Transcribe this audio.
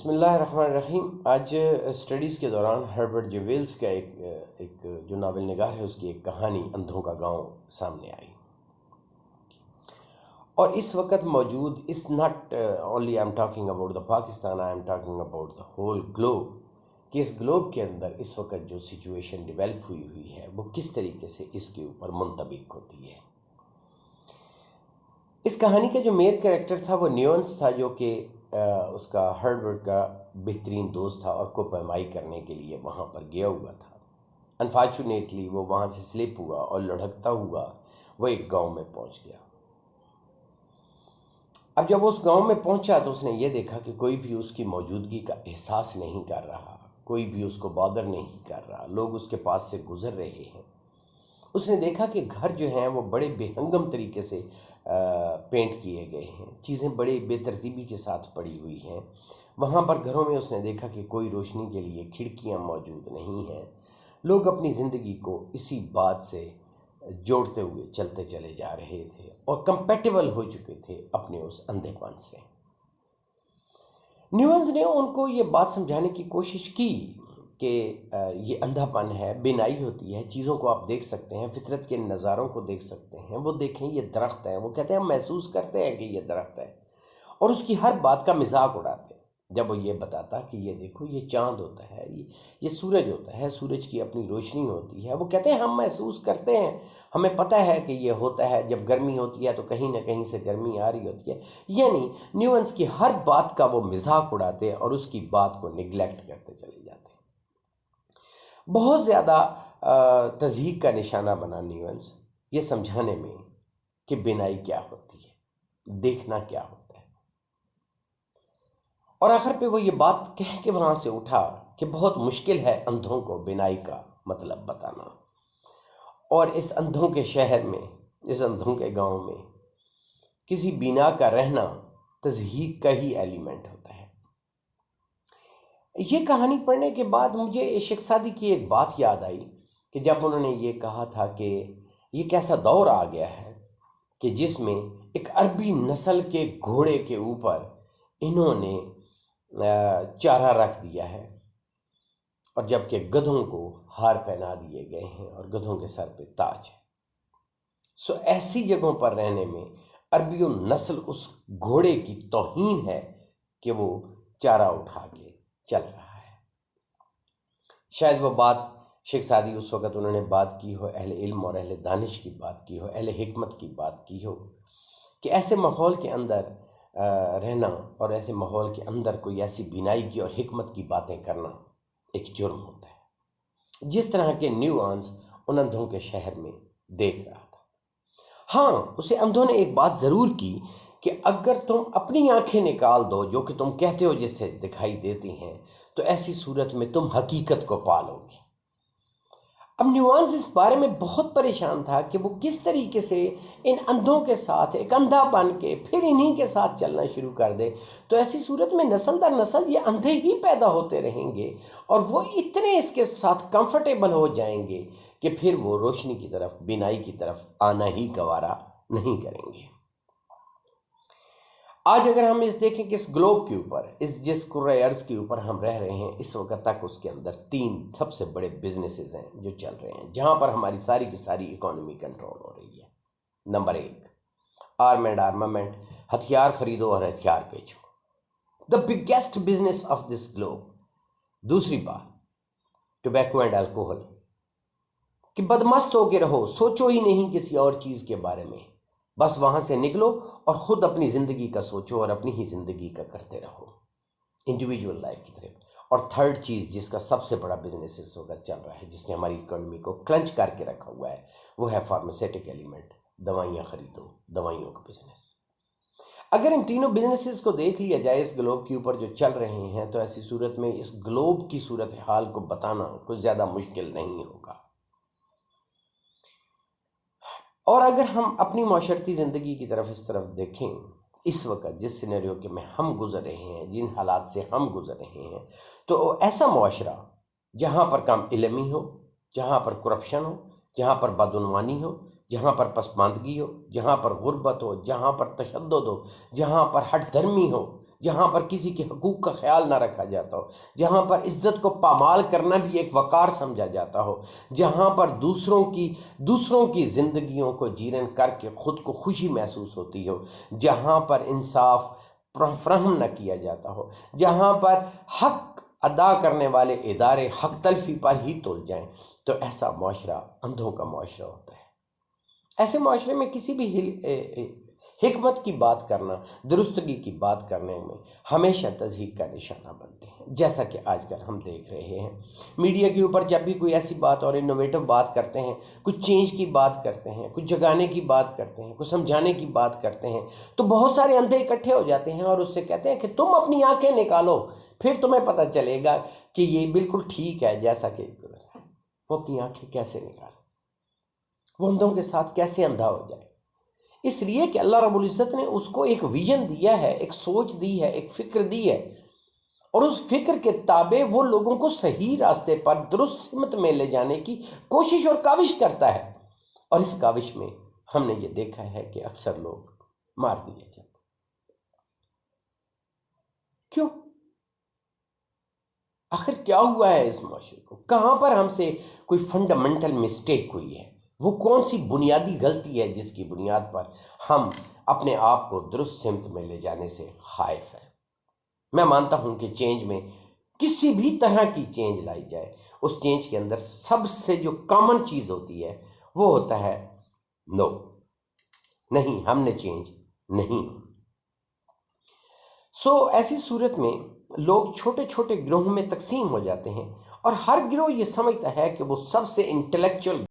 بسم اللہ الرحمن الرحیم۔ آج اسٹڈیز کے دوران ہربرٹ جے ویلز کا ایک جو ناول نگار ہے، اس کی ایک کہانی اندھوں کا گاؤں سامنے آئی، اور اس وقت موجود اس not only I am talking about the Pakistan, I am talking about the whole globe, کہ اس گلوب کے اندر اس وقت جو سچویشن ڈیولپ ہوئی ہے وہ کس طریقے سے اس کے اوپر منطبق ہوتی ہے۔ اس کہانی کا جو مین کریکٹر تھا وہ نیونس تھا، جو کہ اس کا ہربرٹ کا بہترین دوست تھا اور کو پیمائی کرنے کے لیے وہاں پر گیا ہوا تھا۔ انفارچونیٹلی وہ وہاں سے سلپ ہوا اور لڑھکتا ہوا وہ ایک گاؤں میں پہنچ گیا۔ اب جب وہ اس گاؤں میں پہنچا تو اس نے یہ دیکھا کہ کوئی بھی اس کی موجودگی کا احساس نہیں کر رہا، کوئی بھی اس کو بادر نہیں کر رہا، لوگ اس کے پاس سے گزر رہے ہیں۔ اس نے دیکھا کہ گھر جو ہیں وہ بڑے بے ہنگم طریقے سے پینٹ کیے گئے ہیں، چیزیں بڑے بے ترتیبی کے ساتھ پڑی ہوئی ہیں۔ وہاں پر گھروں میں اس نے دیکھا کہ کوئی روشنی کے لیے کھڑکیاں موجود نہیں ہیں۔ لوگ اپنی زندگی کو اسی بات سے جوڑتے ہوئے چلتے چلے جا رہے تھے اور کمپیٹیبل ہو چکے تھے اپنے اس اندھے پن سے۔ نیونز نے ان کو یہ بات سمجھانے کی کوشش کی کہ یہ اندھا پن ہے، بینائی ہوتی ہے، چیزوں کو آپ دیکھ سکتے ہیں، فطرت کے نظاروں کو دیکھ سکتے ہیں۔ وہ دیکھیں یہ درخت ہے، وہ کہتے ہیں ہم محسوس کرتے ہیں کہ یہ درخت ہے، اور اس کی ہر بات کا مذاق اڑاتے ہیں۔ جب وہ یہ بتاتا کہ یہ دیکھو یہ چاند ہوتا ہے، یہ سورج ہوتا ہے، سورج کی اپنی روشنی ہوتی ہے، وہ کہتے ہیں ہم محسوس کرتے ہیں، ہمیں پتہ ہے کہ یہ ہوتا ہے، جب گرمی ہوتی ہے تو کہیں نہ کہیں سے گرمی آ رہی ہوتی ہے۔ یعنی نیونز کی ہر بات کا وہ مذاق اڑاتے اور اس کی بات کو نگلیکٹ کرتے چلے جاتے۔ بہت زیادہ تضحیک کا نشانہ بنا نیونز یہ سمجھانے میں کہ بینائی کیا ہوتی ہے، دیکھنا کیا ہوتا ہے، اور آخر پہ وہ یہ بات کہہ کے وہاں سے اٹھا کہ بہت مشکل ہے اندھوں کو بینائی کا مطلب بتانا، اور اس اندھوں کے شہر میں، اس اندھوں کے گاؤں میں کسی بینا کا رہنا تضحیک کا ہی ایلیمنٹ ہوتا ہے۔ یہ کہانی پڑھنے کے بعد مجھے شیخ سعدی کی ایک بات یاد آئی کہ جب انہوں نے یہ کہا تھا کہ یہ کیسا دور آ گیا ہے کہ جس میں ایک عربی نسل کے گھوڑے کے اوپر انہوں نے چارہ رکھ دیا ہے، اور جبکہ گدھوں کو ہار پہنا دیے گئے ہیں اور گدھوں کے سر پہ تاج ہے۔ ایسی جگہوں پر رہنے میں عربی نسل اس گھوڑے کی توہین ہے کہ وہ چارہ اٹھا کے چل رہا ہے۔ شاید وہ بات شیخ سعدی اس وقت انہوں نے بات کی ہو، اہل علم اور اہل دانش کی بات کی ہو، اہل حکمت کی بات کی ہو، کہ ایسے ماحول کے اندر رہنا اور ایسے ماحول کے اندر کوئی ایسی بینائی کی اور حکمت کی باتیں کرنا ایک جرم ہوتا ہے، جس طرح کے نیونز ان اندھوں کے شہر میں دیکھ رہا تھا۔ ہاں، اسے اندھوں نے ایک بات ضرور کی کہ اگر تم اپنی آنکھیں نکال دو جو کہ تم کہتے ہو جس سے دکھائی دیتی ہیں، تو ایسی صورت میں تم حقیقت کو پالو گی۔ اب نیوانس اس بارے میں بہت پریشان تھا کہ وہ کس طریقے سے ان اندھوں کے ساتھ ایک اندھا بن کے پھر انہی کے ساتھ چلنا شروع کر دے، تو ایسی صورت میں نسل در نسل یہ اندھے ہی پیدا ہوتے رہیں گے، اور وہ اتنے اس کے ساتھ کمفرٹیبل ہو جائیں گے کہ پھر وہ روشنی کی طرف، بینائی کی طرف آنا ہی گوارا نہیں کریں گے۔ آج اگر ہم اس دیکھیں کہ اس گلوب کے اوپر، جس کرۂ ارض کے اوپر ہم رہ رہے ہیں، اس وقت تک اس کے اندر 3 سب سے بڑے بزنسز ہیں جو چل رہے ہیں، جہاں پر ہماری ساری کی ساری اکانومی کنٹرول ہو رہی ہے۔ نمبر 1، آرم اینڈ آرمامنٹ، ہتھیار خریدو اور ہتھیار بیچو، the biggest business of this globe. دوسری بات، ٹوبیکو اینڈ الکوہل، کہ بدمست ہو کے رہو، سوچو ہی نہیں کسی اور چیز کے بارے میں، بس وہاں سے نکلو اور خود اپنی زندگی کا سوچو اور اپنی ہی زندگی کا کرتے رہو، انڈیویجول لائف کی طرف۔ اور تھرڈ چیز جس کا سب سے بڑا بزنس اس وقت چل رہا ہے، جس نے ہماری اکانومی کو کلنچ کر کے رکھا ہوا ہے، وہ ہے فارماسیٹک ایلیمنٹ، دوائیاں خریدو، دوائیوں کا بزنس۔ اگر ان تینوں بزنسز کو دیکھ لیا جائے اس گلوب کے اوپر جو چل رہے ہیں، تو ایسی صورت میں اس گلوب کی صورتحال کو بتانا کوئی زیادہ مشکل نہیں ہوگا۔ اور اگر ہم اپنی معاشرتی زندگی کی طرف اس طرف دیکھیں، اس وقت جس سینیریو کے میں ہم گزر رہے ہیں، جن حالات سے ہم گزر رہے ہیں، تو ایسا معاشرہ جہاں پر کم علمی ہو، جہاں پر کرپشن ہو، جہاں پر بدعنوانی ہو، جہاں پر پسماندگی ہو، جہاں پر غربت ہو، جہاں پر تشدد ہو، جہاں پر ہٹ دھرمی ہو، جہاں پر کسی کے حقوق کا خیال نہ رکھا جاتا ہو، جہاں پر عزت کو پامال کرنا بھی ایک وقار سمجھا جاتا ہو، جہاں پر دوسروں کی زندگیوں کو جیرن کر کے خود کو خوشی محسوس ہوتی ہو، جہاں پر انصاف فراہم نہ کیا جاتا ہو، جہاں پر حق ادا کرنے والے ادارے حق تلفی پر ہی تل جائیں، تو ایسا معاشرہ اندھوں کا معاشرہ ہوتا ہے۔ ایسے معاشرے میں کسی بھی حکمت کی بات کرنا، درستگی کی بات کرنے میں ہمیشہ تضحیک کا نشانہ بنتے ہیں، جیسا کہ آج کل ہم دیکھ رہے ہیں۔ میڈیا کے اوپر جب بھی کوئی ایسی بات اور انوویٹو بات کرتے ہیں، کچھ چینج کی بات کرتے ہیں، کچھ جگانے کی بات کرتے ہیں، کچھ سمجھانے کی بات کرتے ہیں، تو بہت سارے اندھے اکٹھے ہو جاتے ہیں اور اس سے کہتے ہیں کہ تم اپنی آنکھیں نکالو، پھر تمہیں پتہ چلے گا کہ یہ بالکل ٹھیک ہے جیسا کہ وہ اپنی آنکھیں کیسے نکالے، وہ اندھوں کے ساتھ کیسے اندھا ہو جائے۔ اس لیے کہ اللہ رب العزت نے اس کو ایک ویژن دیا ہے، ایک سوچ دی ہے، ایک فکر دی ہے، اور اس فکر کے تابع وہ لوگوں کو صحیح راستے پر درست سمت میں لے جانے کی کوشش اور کاوش کرتا ہے، اور اس کاوش میں ہم نے یہ دیکھا ہے کہ اکثر لوگ مار دیے جاتے ہیں۔ کیوں؟ آخر کیا ہوا ہے اس معاشرے کو؟ کہاں پر ہم سے کوئی فنڈامنٹل مسٹیک ہوئی ہے؟ وہ کون سی بنیادی غلطی ہے جس کی بنیاد پر ہم اپنے آپ کو درست سمت میں لے جانے سے خائف ہیں؟ میں مانتا ہوں کہ چینج میں کسی بھی طرح کی چینج لائی جائے، اس چینج کے اندر سب سے جو کامن چیز ہوتی ہے وہ ہوتا ہے نو، نہیں، ہم نے چینج نہیں۔ ایسی صورت میں لوگ چھوٹے چھوٹے گروہوں میں تقسیم ہو جاتے ہیں، اور ہر گروہ یہ سمجھتا ہے کہ وہ سب سے انٹلیکچوئل